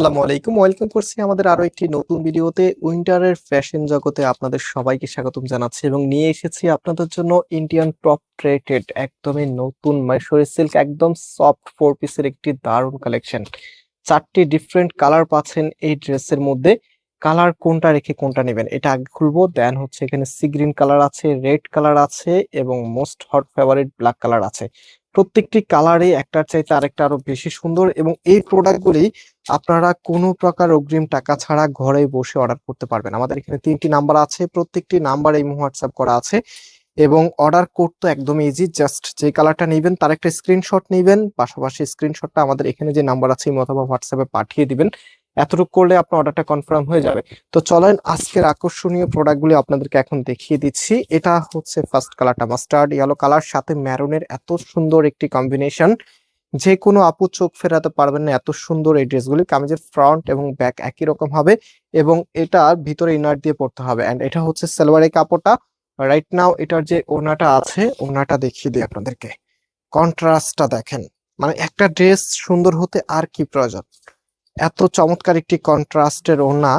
আসসালামু আলাইকুম, ওয়েলকাম করছি আমাদের আরো একটি নতুন ভিডিওতে। উইন্টারের ফ্যাশন জগতে আপনাদের সবাইকে স্বাগতম জানাচ্ছি এবং নিয়ে এসেছি আপনাদের জন্য ইন্ডিয়ান টপ রেটেড একদমই নতুন মাইসোরি সিল্ক একদম সফট ফোর পিসের একটি দারুণ কালেকশন। চারটি ডিফারেন্ট কালার পাচ্ছেন এই ড্রেসের মধ্যে। কালার কোনটা রেখে কোনটা নেবেন এটা আগে খুলবো, দেন হচ্ছে এখানে সি গ্রিন কালার আছে, রেড কালার আছে এবং most hot favourite black colour আছে। প্রত্যেকটি কালারে একটার চাইতে আরেকটা আরো বেশি সুন্দর এবং এই প্রোডাক্টগুলি আপনারা কোনো প্রকার অগ্রিম টাকা ছাড়া ঘরে বসে অর্ডার করতে পারবেন। আমাদের এখানে 3টি নাম্বার আছে, প্রত্যেকটি নাম্বার এই হোয়াটসঅ্যাপ করা আছে এবং অর্ডার কোড তো একদম ইজি। জাস্ট যে কালারটা নেবেন তার একটা স্ক্রিনশট নেবেন, পাশাপাশি স্ক্রিনশটটা আমাদের এখানে যে নাম্বার আছে অথবা হোয়াটসঅ্যাপে পাঠিয়ে দিবেন। এতটুকু করলে আপনার অর্ডারটা কনফার্ম হয়ে যাবে। তো চলেন আজকের আকর্ষণীয় প্রোডাক্টগুলি আপনাদেরকে এখন দেখিয়ে দিচ্ছি। এটা হচ্ছে ফার্স্ট কালারটা মাস্টার্ড ইয়েলো কালার, সাথে ম্যারুনের এত সুন্দর একটি কম্বিনেশন, যে কোনো আপু চোখ ফেরাতে পারবেন না এত সুন্দর এই ড্রেসগুলি। কামিজের ফ্রন্ট এবং ব্যাক একই রকম হবে এবং এটার ভিতরে ইনার দিয়ে পড়তে হবে। এন্ড এটা হচ্ছে সালোয়ারের কাপড়টা। রাইট নাও এটার যে ওড়নাটা আছে, ওড়নাটা দেখিয়ে দিই আপনাদেরকে। কন্ট্রাস্টটা দেখেন, মানে একটা ড্রেস সুন্দর হতে আর কি প্রয়োজন। এত চমৎকার একটি কন্ট্রাস্টের ওড়না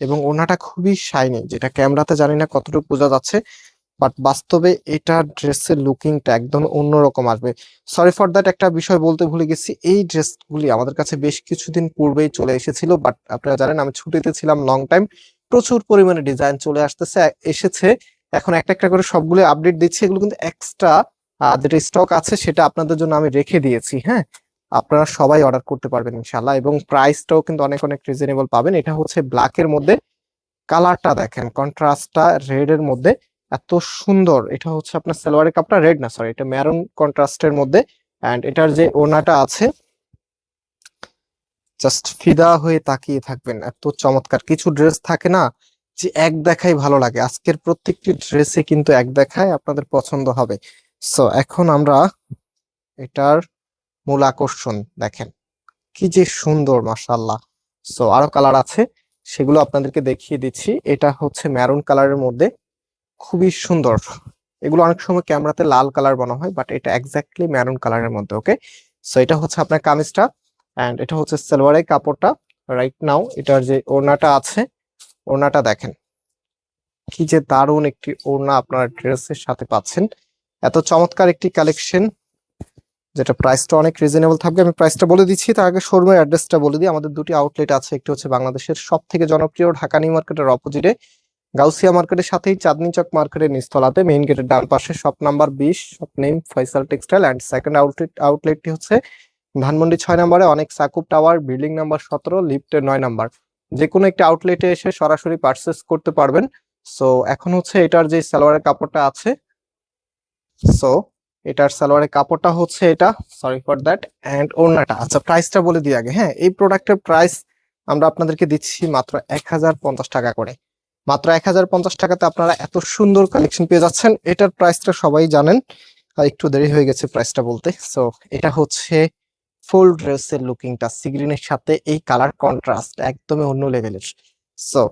এবং ওড়নাটা খুবই শাইনি, যেটা ক্যামেরাতে জানি না কতটুকু বোঝা যাচ্ছে, বাট বাস্তবে এটা ড্রেসের লুকিংটা একদম অন্যরকম আসবে। সরি ফর দ্যাট, একটা বিষয় বলতে ভুলে গেছি, এই ড্রেসগুলি আমাদের কাছে বেশ কিছুদিন পূর্বেই চলে এসেছিল, বাট আপনারা জানেন আমি ছুটিতে ছিলাম লং টাইম, প্রচুর পরিমাণে ডিজাইন চলে এসেছে। এখন একটা একটা করে সবগুলো আপডেট দিচ্ছি। এগুলো কিন্তু এক্সট্রা যেটা স্টক আছে সেটা আপনাদের জন্য আমি রেখে দিয়েছি। হ্যাঁ, আপনারা সবাই অর্ডার করতে পারবেন ইনশাল্লাহ এবং প্রাইসটাও কিন্তু অনেক অনেক রিজনেবল পাবেন। এটা হচ্ছে ব্ল্যাকের মধ্যে, কালারটা দেখেন, কন্ট্রাস্টটা রেড এর মধ্যে এত সুন্দর। এটা হচ্ছে আপনার সালোয়ারের কাপড়টা রেড না, সরি, এটা ম্যারুন কন্ট্রাস্টের মধ্যে। এন্ড এটার যে ওড়নাটা আছে, জাস্ট ফিদা হয়ে তাকিয়ে থাকবেন, এত চমৎকার। কিছু ড্রেস থাকে না যে এক দেখাই ভালো লাগে, আজকের প্রত্যেকটি ড্রেসে কিন্তু এক দেখায় আপনাদের পছন্দ হবে। সো এখন আমরা এটার মূল আকর্ষণ দেখেন, কি যে সুন্দর, মাশাআল্লাহ। সো আরো কালার আছে, সেগুলো আপনাদেরকে দেখিয়ে দিচ্ছি। এটা হচ্ছে ম্যারুন কালারের মধ্যে, খুবই সুন্দর। এগুলো অনেক সময় ক্যামেরাতে লাল কালার মনে হয়, বাট এটা এক্স্যাক্টলি ম্যারুন কালারের মধ্যে। ওকে, সো এটা হচ্ছে আপনার কামিজটা এন্ড এটা হচ্ছে সালোয়ারের কাপড়টা। রাইট নাও এটার যে ওড়নাটা আছে, ওড়নাটা দেখেন, কি যে দারুণ একটি ওড়না আপনার ড্রেসের সাথে পাচ্ছেন। এত চমৎকার একটি কালেকশন, যেটা প্রাইসটা অনেক রিজনেবল থাকবে। আমি প্রাইসটা বলে দিচ্ছি, তার আগে শোরুমের অ্যাড্রেসটা বলে দিই। আমাদের দুটি আউটলেট আছে, একটি হচ্ছে বাংলাদেশের সব থেকে জনপ্রিয় ঢাকা নিউ মার্কেটের অপোজিটে গাউসিয়া মার্কেটের সাথেই চাঁদনি চক মার্কেটের নিচতলাতে মেইন গেটের ডান পাশে shop number 20, shop name Faisal textile. And second আউটলেটটি হচ্ছে ধানমন্ডি 6 নম্বরে অনেক সাকুব টাওয়ার, বিল্ডিং নাম্বার 17, লিফটের 9 নাম্বার। যে কোনো একটি আউটলেটে এসে সরাসরি পারচেস করতে পারবেন। সো এখন হচ্ছে এটার যে সালোয়ারের কাপড়টা আছে, সো এটার সালোয়ারের কাপড়টা হচ্ছে এটা, সরি ফর দ্যাট। এন্ড ওড়নাটা, আচ্ছা প্রাইসটা বলে দিই আগে। হ্যাঁ, এই প্রোডাক্টের প্রাইস আমরা আপনাদেরকে দিচ্ছি মাত্র 1050 টাকা করে। মাত্র 1050 টাকাতে আপনারা এত সুন্দর কালেকশন পেয়ে যাচ্ছেন। এটার প্রাইসটা সবাই জানেন, আর একটু দেরি হয়ে গেছে প্রাইসটা বলতে। সো এটা হচ্ছে ফুল ড্রেসের লুকিংটা, সিগ্রিনের সাথে এই কালার কন্ট্রাস্ট একদমই অন্য লেভেলের। সো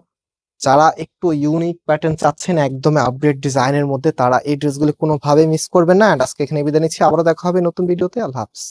যারা একটু ইউনিক প্যাটার্ন চাচ্ছেন একদমই আপডেট ডিজাইনের মধ্যে, তারা এই ড্রেসগুলো কোনোভাবে মিস করবেন না। এন্ড আজকে এখানে বিদায় নিচ্ছি, আবারও দেখা হবে নতুন ভিডিওতে। আল্লাহ হাফেজ।